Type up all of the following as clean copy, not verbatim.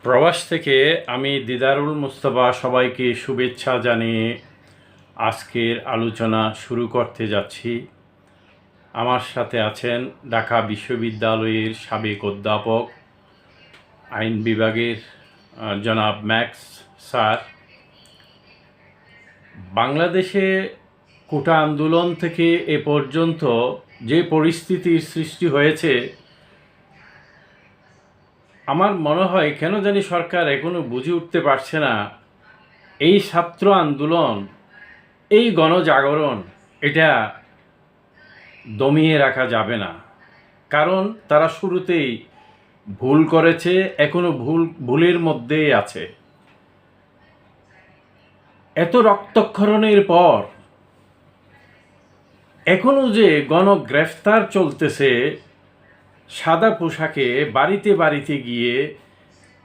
প্রবাস থেকে আমি দিদারুল মুস্তফা সবাইকে শুভেচ্ছা জানিয়ে আজকের আলোচনা শুরু করতে যাচ্ছি। আমার সাথে আছেন ঢাকা বিশ্ববিদ্যালয়ের সাবেক অধ্যাপক আইন বিভাগের জনাব ম্যাক্স স্যার। বাংলাদেশে কোটা আন্দোলন থেকে এ পর্যন্ত যে পরিস্থিতির সৃষ্টি হয়েছে, আমার মনে হয় কেন জানি সরকার এখনো বুঝে উঠতে পারছে না এই ছাত্র আন্দোলন, এই গণজাগরণ এটা দমিয়ে রাখা যাবে না। কারণ তারা শুরুতেই ভুল করেছে, এখনো ভুলের মধ্যেই আছে। এত রক্তক্ষরণের পর এখনো যে গণগ্রেফতার চলতেছে, সাদা পোশাকে বাড়িতে বাড়িতে গিয়ে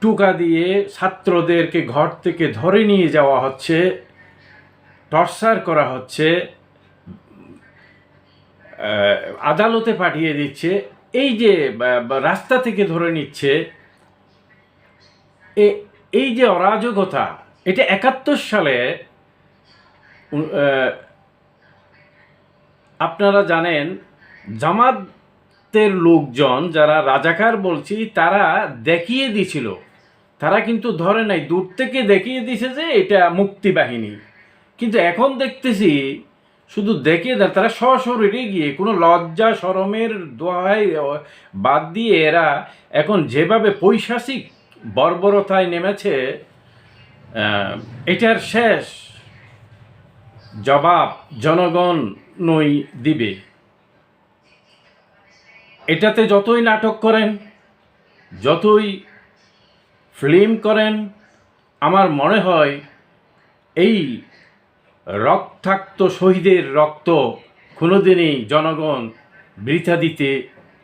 টোকা দিয়ে ছাত্রদেরকে ঘর থেকে ধরে নিয়ে যাওয়া হচ্ছে, টর্চার করা হচ্ছে, আদালতে পাঠিয়ে দিচ্ছে, এই যে রাস্তা থেকে ধরে নিচ্ছে, এই যে অরাজকতা, এটা 71 সালে আপনারা জানেন জামাতের লোকজন যারা রাজাকার বলছি তারা দেখিয়ে দিছিল, তারা কিন্তু ধরে নাই, দূর থেকে দেখিয়ে দিছে যে এটা মুক্তি বাহিনী। কিন্তু এখন দেখতেছি শুধু দেখিয়ে দেয়, তারা সশরীরে গিয়ে কোনো লজ্জা শরমের দোহাই বাদ দিয়ে এরা এখন যেভাবে পৈশাচিক বর্বরতায় নেমেছে, এটার শেষ জবাব জনগণই দিবে। এটাতে যতই নাটক করেন, যতই ফিল্ম করেন, আমার মনে হয় এই রক্তাক্ত শহীদের রক্ত কোনোদিনই জনগণ বৃথা দিতে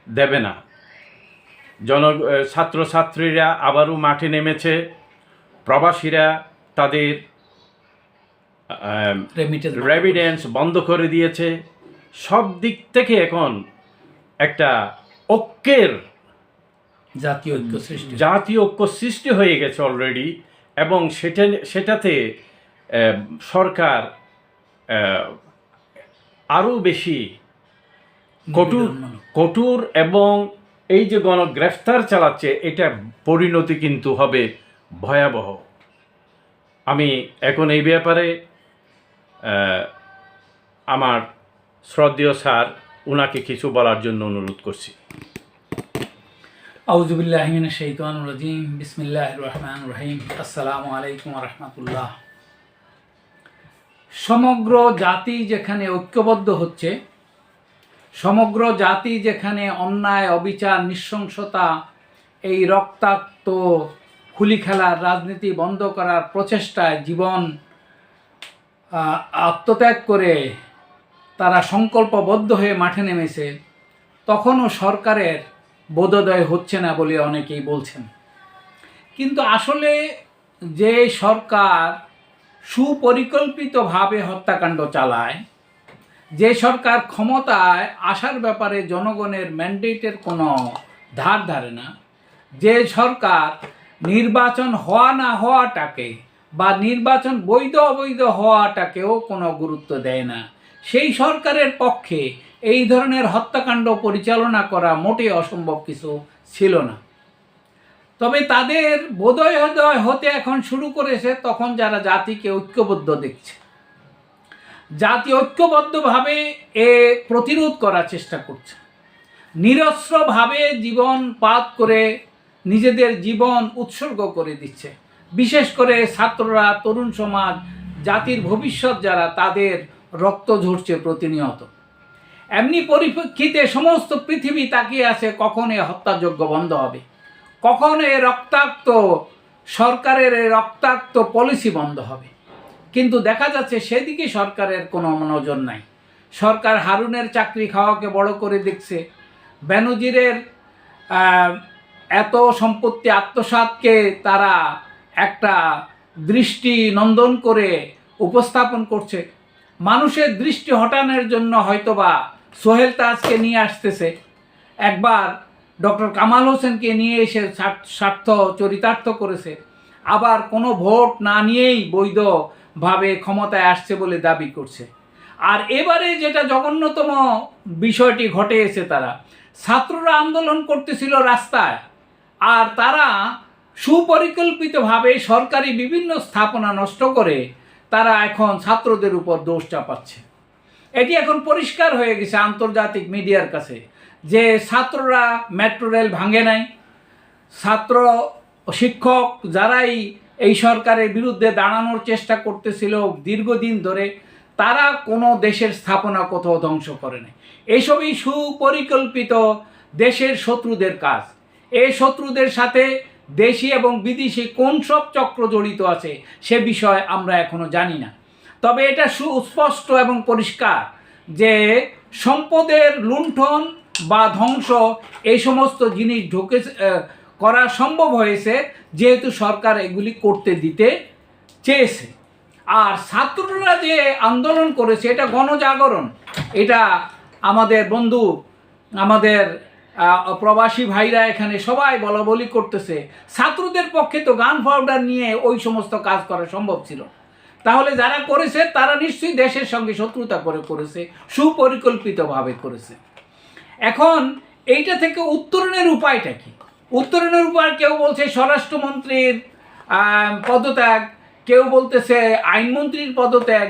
দেবে না। ছাত্রছাত্রীরা আবারও মাঠে নেমেছে, প্রবাসীরা তাদের রেমিটেন্স বন্ধ করে দিয়েছে। সব দিক থেকে এখন একটা ঐক্যের জাতীয় ঐক্য সৃষ্টি হয়ে গেছে অলরেডি, এবং সেটাতে সরকার আরও বেশি কঠোর এবং এই যে গণগ্রেফতার চালাচ্ছে, এটা পরিণতি কিন্তু হবে ভয়াবহ। আমি এখন এই ব্যাপারে আমার শ্রদ্ধেয় স্যার উনাকে কিছু বলার জন্য অনুরোধ করছি। আউযু বিল্লাহি মিনাশ শাইতানির রাজিম। বিসমিল্লাহির রহমানির রহিম। আসসালামু আলাইকুম ওয়া রাহমাতুল্লাহ। সমগ্র জাতি যেখানে ঐক্যবদ্ধ হচ্ছে, সমগ্র জাতি যেখানে অন্যায়, অবিচার, নৃশংসতা, এই রক্তাক্ত খুলি খেলার রাজনীতি বন্ধ করার প্রচেষ্টায় জীবন আত্মত্যাগ করে তারা সংকল্পবদ্ধ হয়ে মাঠে নেমেছে, তখনও সরকারের বোধোদয় হচ্ছে না বলে অনেকেই বলছেন। কিন্তু আসলে যে সরকার সুপরিকল্পিতভাবে হত্যাকাণ্ড চালায়, যে সরকার ক্ষমতায় আসার ব্যাপারে জনগণের ম্যান্ডেটের কোনো ধার ধারে না, যে সরকার নির্বাচন হওয়া না হওয়াটাকে বা নির্বাচন বৈধ অবৈধ হওয়াটাকেও কোনো গুরুত্ব দেয় না, সেই সরকারের পক্ষে এই ধরনের হত্যাকাণ্ড পরিচালনা করা মোটেই অসম্ভব কিছু ছিল না। তবে তাদের বোধোদয় হতে এখন শুরু করেছে তখন যারা জাতিকে ঐক্যবদ্ধ দেখছে, জাতি ঐক্যবদ্ধভাবে এ প্রতিরোধ করার চেষ্টা করছে, নিরস্ত্রভাবে জীবন পাত করে নিজেদের জীবন উৎসর্গ করে দিচ্ছে। বিশেষ করে ছাত্ররা, তরুণ সমাজ, জাতির ভবিষ্যৎ যারা, তাদের রক্ত ঝরছে প্রতিনিয়ত। এমনি পরিপ্রেক্ষিতে সমস্ত পৃথিবী তাকিয়ে আছে কখন এ হত্যাযজ্ঞ বন্ধ হবে, কখন এ রক্তাক্ত সরকারের রক্তাক্ত পলিসি বন্ধ হবে। কিন্তু দেখা যাচ্ছে সেদিকে সরকারের কোনো নজর নাই। সরকার হারুনের চাকরি খাওয়াকে বড় করে দেখছে, বেনজিরের এত সম্পত্তি আত্মসাৎকে তারা একটা দৃষ্টি নন্দন করে উপস্থাপন করছে। মানুষের দৃষ্টি হটানোর জন্য হয়তোবা সোহেল তাজকে নিয়ে আসতেছে, একবার ডক্টর কামাল হোসেনকে নিয়ে এসে স্বার্থ চরিতার্থ করেছে, আবার কোনো ভোট না নিয়েই বৈধভাবে ক্ষমতায় আসছে বলে দাবি করছে। আর এবারে যেটা জঘন্যতম বিষয়টি ঘটেছে, তারা ছাত্ররা আন্দোলন করতেছিল রাস্তায়, আর তারা সুপরিকল্পিতভাবে সরকারি বিভিন্ন স্থাপনা নষ্ট করে তারা এখন ছাত্রদের উপর দোষ চাপাচ্ছে। এটি এখন পরিষ্কার হয়ে গেছে আন্তর্জাতিক মিডিয়ার কাছে যে ছাত্ররা মেট্রো রেল ভাঙে নাই, ছাত্র শিক্ষক যারাই এই সরকারের বিরুদ্ধে দাঁড়ানোর চেষ্টা করতেছিল দীর্ঘদিন ধরে, তারা কোনো দেশের স্থাপনা কোথাও ধ্বংস করে নাই। এইসবই সুপরিকল্পিত দেশের শত্রুদের কাজ। এই শত্রুদের সাথে দেশি এবং বিদেশি কোন সব চক্র জড়িত আছে সে বিষয়ে আমরা এখনো জানি না। তবে এটা সুস্পষ্ট এবং পরিষ্কার যে সম্পদের লুণ্ঠন বা ধ্বংস এই সমস্ত জিনিস করা সম্ভব হয়েছে যেহেতু সরকার এগুলি করতে দিতে চেয়েছে। আর ছাত্ররা যে আন্দোলন করেছে এটা গণজাগরণ, এটা আমাদের বন্ধু, আমাদের প্রবাসী ভাইরা এখানে সবাই বলাবলি করতেছে ছাত্রদের পক্ষে তো গান পাউডার নিয়ে ওই সমস্ত কাজ করা সম্ভব ছিল। তাহলে যারা করেছে তারা নিশ্চয়ই দেশের সঙ্গে শত্রুতা করে করেছে, সুপরিকল্পিতভাবে করেছে। এখন এইটা থেকে উত্তরণের উপায়টা কি? উত্তরণের উপায় কেউ বলছে স্বরাষ্ট্রমন্ত্রীর পদত্যাগ, কেউ বলতেছে আইনমন্ত্রীর পদত্যাগ।